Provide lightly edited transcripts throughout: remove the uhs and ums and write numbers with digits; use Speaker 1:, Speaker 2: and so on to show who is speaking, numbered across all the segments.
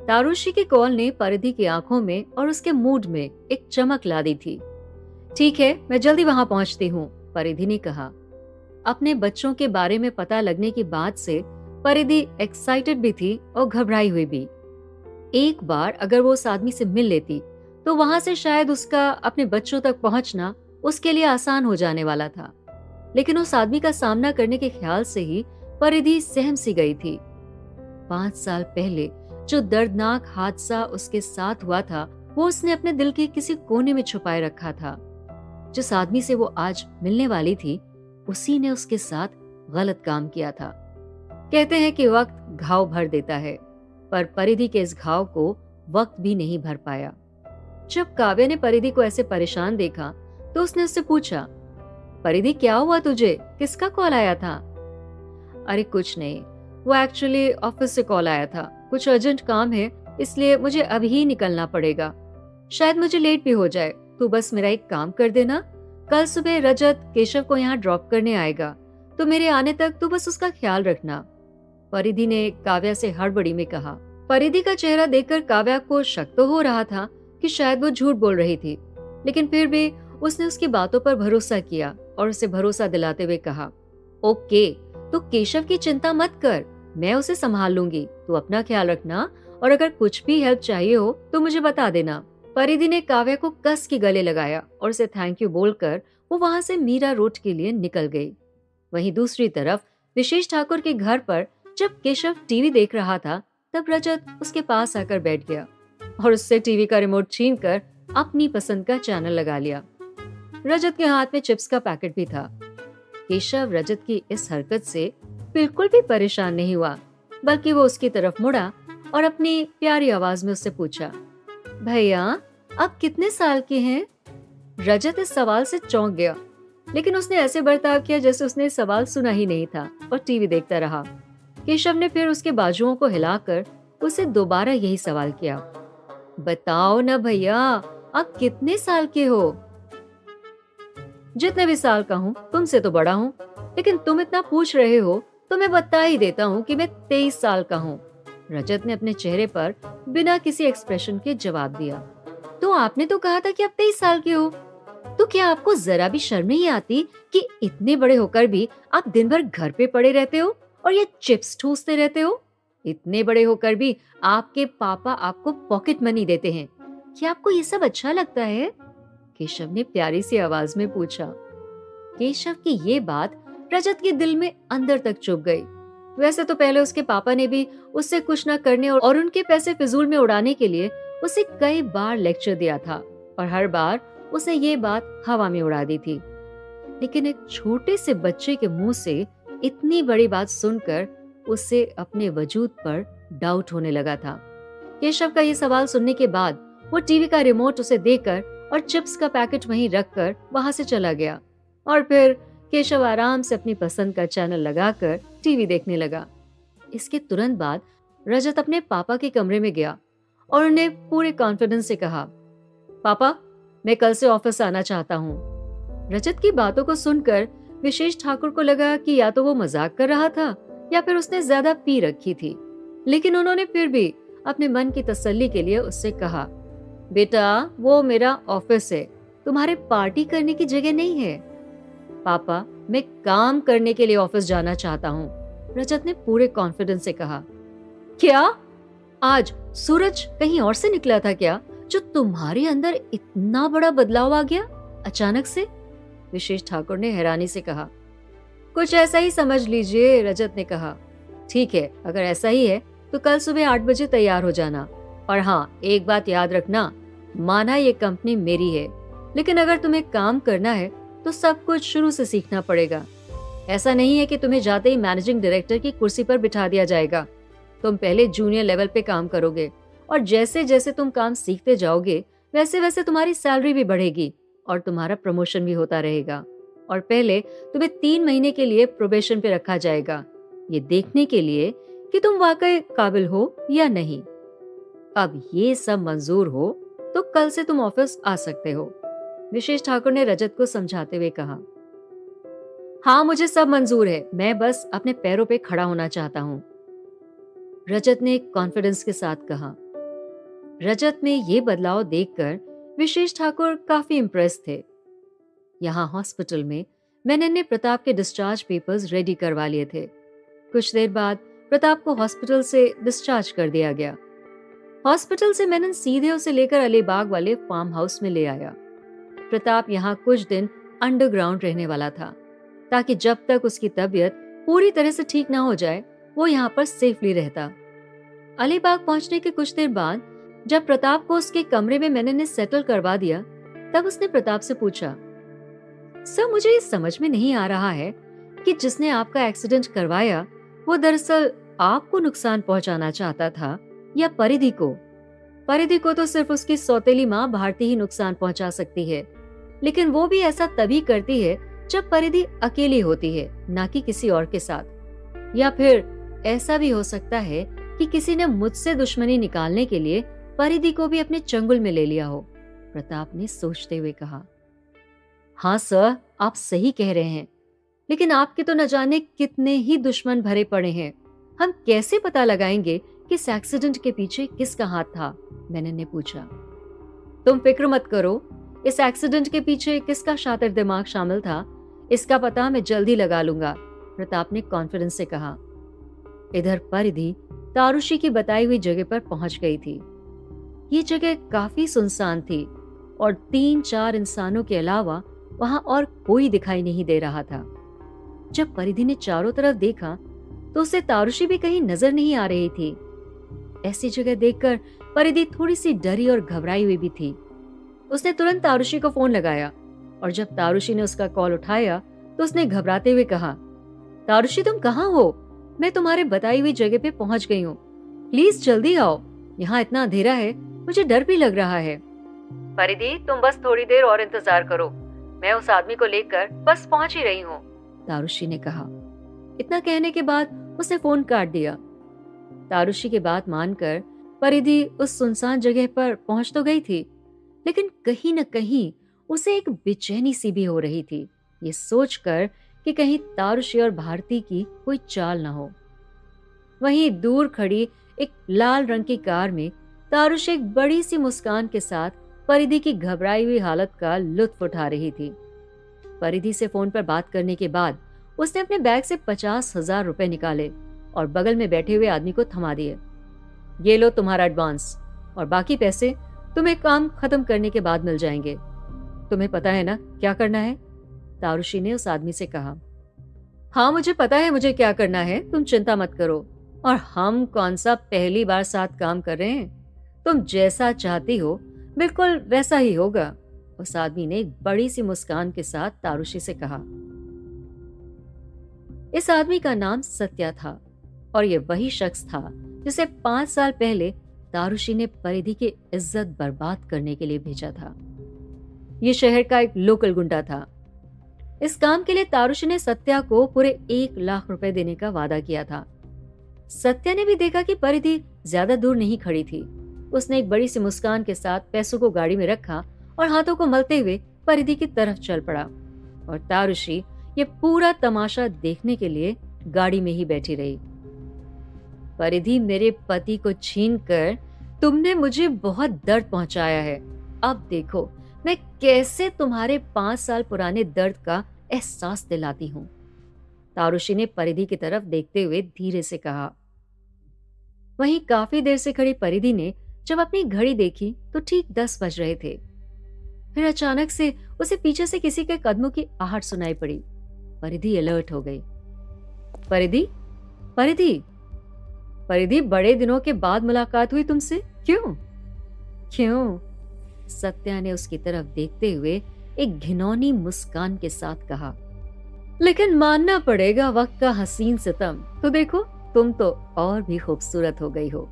Speaker 1: तारुशी की कॉल ने परिधि की आंखों में और उसके मूड में एक चमक ला दी थी। ठीक है, मैं जल्दी वहां पहुंचती हूँ, परिधि ने कहा। अपने बच्चों के बारे में पता लगने की बात से परिधि एक्साइटेड भी थी और घबराई हुई भी। एक बार अगर वो उस आदमी से मिल लेती तो वहां से शायद उसका अपने बच्चों तक पहुंचना उसके लिए आसान हो जाने वाला था। लेकिन उस आदमी का सामना करने के ख्याल से ही परिधि सहम सी गई थी। 5 साल पहले जो दर्दनाक हादसा उसके साथ हुआ था, वो उसने अपने दिल के किसी कोने में छुपाए रखा था। जिस आदमी से वो आज मिलने वाली थी, उसी ने उसके साथ गलत काम किया था। कहते हैं कि वक्त घाव भर देता है, पर परिधि के इस घाव को वक्त भी नहीं भर पाया। जब काव्य ने परिधि को ऐसे परेशान देखा तो उसने उससे पूछा, परिधि क्या हुआ तुझे, किसका कॉल आया था? अरे कुछ नहीं, वो एक्चुअली ऑफिस से कॉल आया था, कुछ अर्जेंट काम है इसलिए मुझे अभी ही निकलना पड़ेगा। शायद मुझे लेट भी हो जाए, तू बस मेरा एक काम कर देना। कल सुबह रजत केशव को यहाँ ड्रॉप करने आएगा, तो मेरे आने तक तू बस उसका ख्याल रखना, परिधि ने काव्या से हड़बड़ी में कहा। परिधि का चेहरा देखकर काव्या को शक तो हो रहा था कि शायद वो झूठ बोल रही थी, लेकिन फिर भी उसने उसकी बातों पर भरोसा किया और उसे भरोसा दिलाते हुए कहा, ओके, तो केशव की चिंता मत कर, मैं उसे संभाल लूंगी, तू अपना ख्याल रखना और अगर कुछ भी हेल्प चाहिए हो तो मुझे बता देना। परिधि ने काव्या को कस के गले लगाया और उसे थैंक यू बोलकर वो वहां से मीरा रोड के लिए निकल गई। वहीं दूसरी तरफ विशेष ठाकुर के घर पर जब केशव टीवी देख रहा था, तब रजत उसके पास आकर बैठ गया और उससे टीवी का रिमोट छीनकर अपनी पसंद का चैनल लगा लिया। रजत के हाथ में चिप्स का पैकेट भी था। केशव रजत की इस हरकत से बिल्कुल भी परेशान नहीं हुआ, बल्कि वो उसकी तरफ मुड़ा और अपनी प्यारी आवाज में उससे पूछा, भैया आप कितने साल के हैं? रजत इस सवाल से चौंक गया, लेकिन उसने ऐसे बर्ताव किया जैसे उसने सवाल सुना ही नहीं था और टीवी देखता रहा। केशव ने फिर उसके बाजुओं को हिलाकर उसे दोबारा यही सवाल किया, बताओ ना भैया, आप कितने साल के हो? जितने भी साल का हूँ, तुमसे तो बड़ा हूँ, लेकिन तुम इतना पूछ रहे हो तो मैं बता ही देता हूँ कि मैं 23 साल का हूँ। रजत ने अपने चेहरे पर बिना किसी एक्सप्रेशन के जवाब दिया। तो आपने तो कहा था कि आप 23 साल के हो, तो क्या आपको जरा भी शर्म नहीं आती कि इतने बड़े होकर भी आप दिन भर घर पे पड़े रहते हो और ये चिप्स ठूसते रहते हो? इतने बड़े होकर भी आपके पापा आपको पॉकेट मनी देते हैं, क्या आपको ये सब अच्छा लगता है? केशव ने प्यारी सी आवाज में पूछा। केशव की ये बात रजत के दिल में अंदर तक चुभ गई। वैसे तो पहले उसके पापा ने भी उससे कुछ न करने और उनके पैसे फिजूल में उड़ाने के लिए उसे कई बार लेक्चर दिया था और हर बार उसने ये बात हवा में उड़ा दी थी। लेकिन एक छोटे से बच्चे के मुंह से इतनी बड़ी बात सुनकर उससे अपने वजूद पर डाउट होने लगा था। केशव का ये सवाल सुनने के बाद वो टीवी का रिमोट उसे देकर और चिप्स का पैकेट वहीं रखकर वहां से चला गया और फिर केशव आराम से अपनी पसंद का चैनल लगाकर टीवी देखने लगा। इसके तुरंत बाद रजत अपने पापा के कमरे में गया और उन्हें पूरे कॉन्फिडेंस से कहा, पापा मैं कल से ऑफिस आना चाहता हूँ। रजत की बातों को सुनकर विशेष ठाकुर को लगा कि या तो वो मजाक कर रहा था या फिर उसने ज्यादा पी रखी थी, लेकिन उन्होंने फिर भी अपने मन की तसल्ली के लिए उससे कहा, बेटा वो मेरा ऑफिस है, तुम्हारे पार्टी करने की जगह नहीं है। पापा मैं काम करने के लिए ऑफिस जाना चाहता हूँ, रजत ने पूरे कॉन्फिडेंस से कहा। क्या आज सूरज कहीं और से निकला था क्या, जो तुम्हारे अंदर इतना बड़ा बदलाव आ गया अचानक से? विशेष ठाकुर ने हैरानी से कहा। कुछ ऐसा ही समझ लीजिए, रजत ने कहा। ठीक है, अगर ऐसा ही है तो कल सुबह 8 बजे तैयार हो जाना। और हाँ, एक बात याद रखना, माना ये कंपनी मेरी है, लेकिन अगर तुम्हें काम करना है तो सब कुछ शुरू से सीखना पड़ेगा। ऐसा नहीं है कि तुम्हें जाते ही मैनेजिंग डायरेक्टर की कुर्सी पर बिठा दिया जाएगा। तुम पहले जूनियर लेवल पे काम करोगे और जैसे जैसे तुम काम सीखते जाओगे वैसे वैसे तुम्हारी सैलरी भी बढ़ेगी और तुम्हारा प्रमोशन भी होता रहेगा। और पहले तुम्हें 3 महीने के लिए प्रोबेशन पे रखा जाएगा, ये देखने के लिए कि तुम वाकई काबिल हो या नहीं। अब ये सब मंजूर हो तो कल से तुम ऑफिस आ सकते हो, विशेष ठाकुर ने रजत को समझाते हुए कहा। हाँ मुझे सब मंजूर है, मैं बस अपने पैरों पे खड़ा होना चाहता हूँ, रजत ने कॉन्फिडेंस के साथ कहा। रजत में ये बदलाव देखकर विशेष ठाकुर काफी इम्प्रेस थे। यहाँ हॉस्पिटल में मेनन ने प्रताप के डिस्चार्ज पेपर्स रेडी करवा लिए थे। कुछ देर बाद प्रताप को हॉस्पिटल से डिस्चार्ज कर दिया गया। हॉस्पिटल से मेनन सीधे उसे लेकर अलीबाग वाले फार्म हाउस में ले आया। प्रताप यहाँ कुछ दिन अंडरग्राउंड रहने वाला था, ताकि जब तक उसकी तबीयत पूरी तरह से ठीक ना हो जाए वो यहाँ पर सेफली रहता। अलीबाग पहुंचने के कुछ देर बाद जब प्रताप को उसके कमरे में मेनन ने सेटल करवा दिया, तब उसने प्रताप से पूछा, सर मुझे ये समझ में नहीं आ रहा है कि जिसने आपका एक्सीडेंट करवाया वो दरअसल आपको नुकसान पहुंचाना चाहता था या परिधि को। परिधि को तो सिर्फ उसकी सौतेली माँ भारती ही नुकसान पहुंचा सकती है, लेकिन वो भी ऐसा तभी करती है जब परिधि अकेली होती है, ना कि किसी और के साथ। या फिर ऐसा भी हो सकता है कि किसी ने मुझसे दुश्मनी निकालने के लिए परिधि को भी अपने चंगुल में ले लिया हो, प्रताप ने सोचते हुए कहा। हाँ सर, आप सही कह रहे हैं, लेकिन आपके तो न जाने कितने ही दुश्मन भरे पड़े हैं। हम कैसे पता लगाएंगे कि इस एक्सीडेंट के पीछे किसका हाथ था? मैंने ने पूछा। तुम फिक्र मत करो, इस एक्सीडेंट के पीछे किसका शातिर दिमाग शामिल था इसका पता मैं जल्दी लगा लूंगा, प्रताप ने कॉन्फिडेंस से कहा। इधर परिधि तारुषी की बताई हुई जगह पर पहुंच गई थी। ये जगह काफी सुनसान थी और 3-4 इंसानों के अलावा वहां और कोई दिखाई नहीं दे रहा था। जब परिधि ने चारों तरफ देखा तो उसे तारुषी भी कहीं नजर नहीं आ रही थी। ऐसी जगह देखकर परिधि थोड़ी सी डरी और घबराई हुई भी थी। उसने तुरंत तारुषी को फोन लगाया और जब तारुषी ने उसका कॉल उठाया तो उसने घबराते हुए कहा, तारुषी तुम कहाँ हो? मैं तुम्हारे बताई हुई जगह पे पहुंच गई हूँ, प्लीज जल्दी आओ, यहाँ इतना अंधेरा है, मुझे डर भी लग रहा है। परिधि तुम बस थोड़ी देर और इंतजार करो, मैं उस आदमी को लेकर बस पहुंच ही रही हूँ, तारुषी ने कहा। इतना कहने के बाद उसने फोन काट दिया। तारुषी की बात मानकर परिधि उस सुनसान जगह पर पहुंच तो गई थी, लेकिन कहीं न कहीं उसे एक बेचैनी सी भी हो रही थी, ये सोचकर कि कहीं तारुषी और भारती की कोई चाल न हो। वहीं दूर खड़ी एक लाल रंग की कार में तारुषी एक बड़ी सी मुस्कान के साथ परिधि की घबराई हुई हालत का लुत्फ उठा रही थी। परिधि से फोन पर बात करने के बाद उसने अपने बैग से 50,000 रुपए निकाले और बगल में बैठे हुए आदमी को थमा दिए। ये लो तुम्हारा एडवांस और बाकी पैसे तुम्हें काम खत्म करने के बाद मिल जाएंगे। तुम्हें पता है ना क्या करना है? तारुषी ने उस आदमी से कहा। हाँ मुझे पता है मुझे क्या करना है, तुम चिंता मत करो। और हम कौन सा पहली बार साथ काम कर रहे हैं, तुम जैसा चाहती हो बिल्कुल वैसा ही होगा, उस आदमी ने एक बड़ी सी मुस्कान के साथ तारुषी से कहा। इस आदमी का नाम सत्या था और ये वही शख्स था जिसे 5 साल पहले तारुषी ने परिधि की इज्जत बर्बाद करने के लिए भेजा था। ये शहर का एक लोकल गुंडा था। इस काम के लिए तारुषी ने सत्या को पूरे 1 लाख रुपए देने का वादा किया था। सत्या ने भी देखा कि परिधि ज्यादा दूर नहीं खड़ी थी। उसने एक बड़ी सी मुस्कान के साथ पैसों को गाड़ी में रखा और हाथों को मलते हुए परिधि की तरफ चल पड़ा और तारुषी ये पूरा तमाशा देखने के लिए गाड़ी में ही बैठी रही। परिधि, मेरे पति को छीनकर तुमने मुझे बहुत दर्द पहुंचाया है। अब देखो मैं कैसे तुम्हारे 5 साल पुराने दर्द का एहसास दिलाती हूँ, तारुषी ने परिधि की तरफ देखते हुए धीरे से कहा। वहीं काफी देर से खड़ी परिधि ने जब अपनी घड़ी देखी तो ठीक 10 बज रहे थे। फिर अचानक से उसे पीछे से किसी के कदमों की आहट सुनाई पड़ी। परिधि अलर्ट हो गई। परिधि, परिधि, परिधि, बड़े दिनों के बाद मुलाकात हुई तुमसे, क्यों? क्यों? सत्या ने उसकी तरफ देखते हुए एक घिनौनी मुस्कान के साथ कहा। लेकिन मानना पड़ेगा वक्त का हसीन सितम, तो देखो तुम तो और भी खूबसूरत हो गई हो।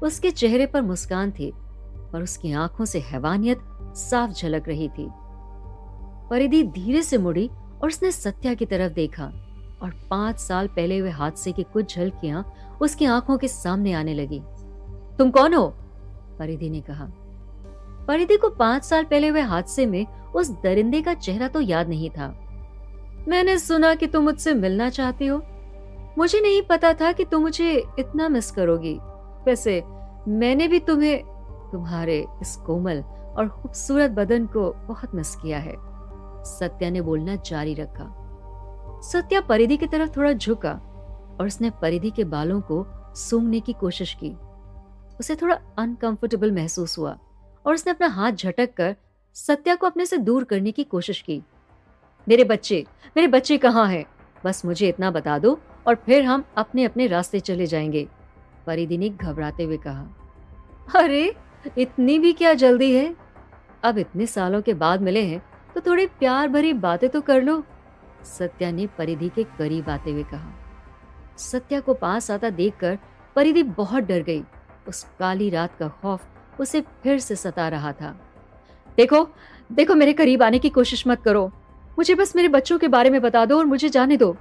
Speaker 1: उसके चेहरे पर मुस्कान थी पर उसकी आंखों से हैवानियत साफ झलक रही थी। परिधि धीरे से मुड़ी और उसने सत्या की तरफ देखा और 5 साल पहले हुए हादसे की कुछ झलकियां उसकी आंखों के सामने आने लगी। तुम कौन हो? परिधि ने कहा। परिधि को 5 साल पहले हुए हादसे में उस दरिंदे का चेहरा तो याद नहीं था। मैंने सुना कि तुम मुझसे मिलना चाहती हो। मुझे नहीं पता था कि तुम मुझे इतना मिस करोगी। वैसे मैंने भी तुम्हें तुम्हारे इस कोमल और खूबसूरत बदन को बहुत मिस किया है। सत्या ने बोलना जारी रखा। सत्या परिधि की तरफ थोड़ा झुका और उसने परिधि के बालों को सूंघने की कोशिश की। उसे थोड़ा अनकंफर्टेबल महसूस हुआ और उसने अपना हाथ झटक कर सत्या को अपने से दूर करने की कोशिश की। मेरे बच्चे कहाँ हैं? बस मुझे इतना बता दो और फिर हम अपने अपने रास्ते चले जाएंगे, परिधि ने घबराते हुए कहा। अरे, इतनी भी क्या जल्दी है? अब इतने सालों के बाद मिले हैं तो थोड़ी प्यार भरी बातें तो कर लो, सत्या ने परिधि के करीब आते हुए कहा। सत्या को पास आता देखकर परिधि बहुत डर गई। उस काली रात का खौफ उसे फिर से सता रहा था। देखो देखो, मेरे करीब आने की कोशिश मत करो, मुझे बस मेरे बच्चों के बारे में बता दो और मुझे जाने दो,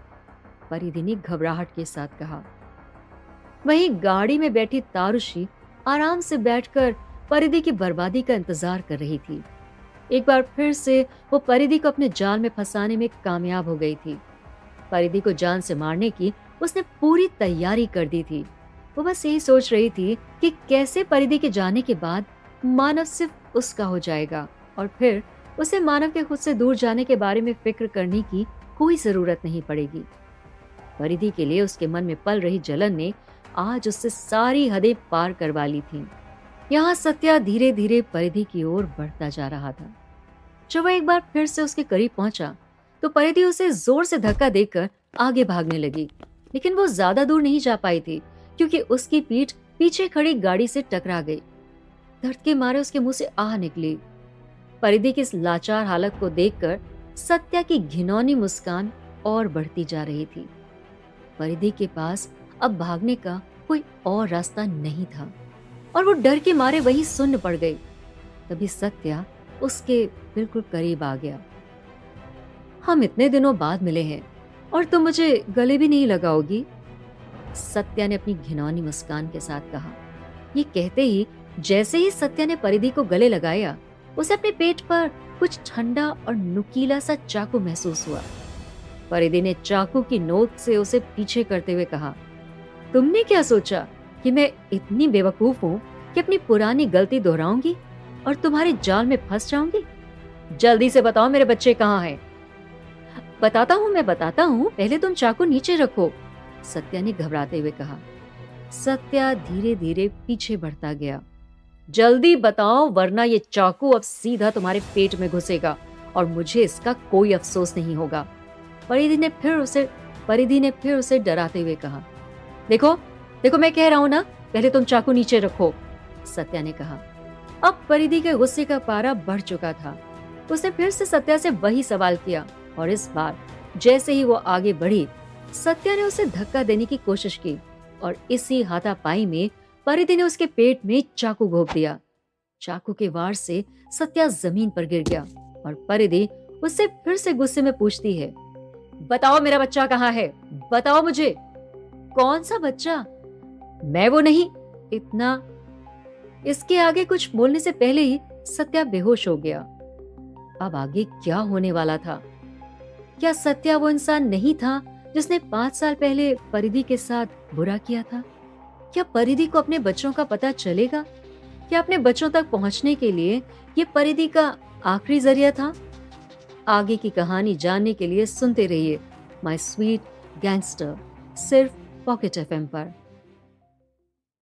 Speaker 1: परिधि ने घबराहट के साथ कहा। वहीं गाड़ी में बैठी तारुषी आराम से बैठकर परिधि की बर्बादी का इंतजार कर रही थी। एक बार फिर से वो परिधि को अपने जाल में फंसाने में कामयाब हो गई थी। परिधि को जान से मारने की उसने पूरी तैयारी कर दी थी। वो बस यही सोच रही थी कि कैसे परिधि के जाने के बाद मानव सिर्फ उसका हो जाएगा और फिर उसे मानव के खुद से दूर जाने के बारे में फिक्र करने की कोई जरूरत नहीं पड़ेगी। परिधि के लिए उसके मन में पल रही जलन ने आज उससे सारी हदें पार करवा ली थीं। यहाँ सत्या धीरे धीरे परिधि की ओर बढ़ता जा रहा था। जब वह एक बार फिर से उसके करीब पहुंचा तो परिधि उसे जोर से धक्का देकर आगे भागने लगी, लेकिन वो ज्यादा दूर नहीं जा पाई थी क्योंकि उसकी पीठ पीछे खड़ी गाड़ी से टकरा गई। दर्द के मारे उसके मुंह से आह निकली। परिधि की इस लाचार हालत को देखकर सत्या की घिनौनी मुस्कान और बढ़ती जा रही थी। परिधि के पास अब भागने का कोई और रास्ता नहीं था और वो डर के मारे वहीं सुन्न पड़ गई। तभी सत्या उसके बिल्कुल करीब आ गया। हम इतने दिनों बाद मिले हैं और तुम मुझे गले भी नहीं लगाओगी, सत्या ने अपनी घिनौनी मुस्कान के साथ कहा। ये कहते ही जैसे ही सत्या ने परिधि को गले लगाया, उसे अपने पेट पर कुछ ठंडा और नुकीला सा चाकू महसूस हुआ। परिधि ने चाकू की नोक से उसे पीछे करते हुए कहा, तुमने क्या सोचा कि मैं इतनी बेवकूफ हूँ कि अपनी पुरानी गलती दोहराऊंगी और तुम्हारे जाल में फंस जाऊंगी? जल्दी से बताओ मेरे बच्चे कहाँ हैं? मैं बताता हूँ, पहले तुम चाकू नीचे रखो, सत्या ने घबराते हुए कहा। सत्या धीरे धीरे पीछे बढ़ता गया। जल्दी बताओ वरना ये चाकू अब सीधा तुम्हारे पेट में घुसेगा और मुझे इसका कोई अफसोस नहीं होगा, परिधि ने फिर उसे डराते हुए कहा। देखो देखो, मैं कह रहा हूं ना, पहले तुम चाकू नीचे रखो, सत्या ने कहा। अब परिधि के गुस्से का पारा बढ़ चुका था। उसने फिर से सत्या से वही सवाल किया और इस बार जैसे ही वो आगे बढ़ी, सत्या ने उसे धक्का देने की कोशिश की और इसी हाथापाई में परिधि ने उसके पेट में चाकू घोंप दिया। चाकू के वार से सत्या जमीन पर गिर गया और परिधि उससे फिर से गुस्से में पूछती है, बताओ मेरा बच्चा कहाँ है? बताओ मुझे। कौन सा बच्चा? मैं वो नहीं। इतना इसके आगे कुछ बोलने से पहले ही सत्या बेहोश हो गया। अब आगे क्या होने वाला था? क्या सत्या वो इंसान नहीं था जिसने 5 साल पहले परिधि के साथ बुरा किया था? क्या परिधि को अपने बच्चों का पता चलेगा? क्या अपने बच्चों तक पहुंचने के लिए ये परिधि का आखिरी जरिया था? आगे की कहानी जानने के लिए सुनते रहिए माय स्वीट गैंगस्टर, सिर्फ पॉकेट एफएम पर।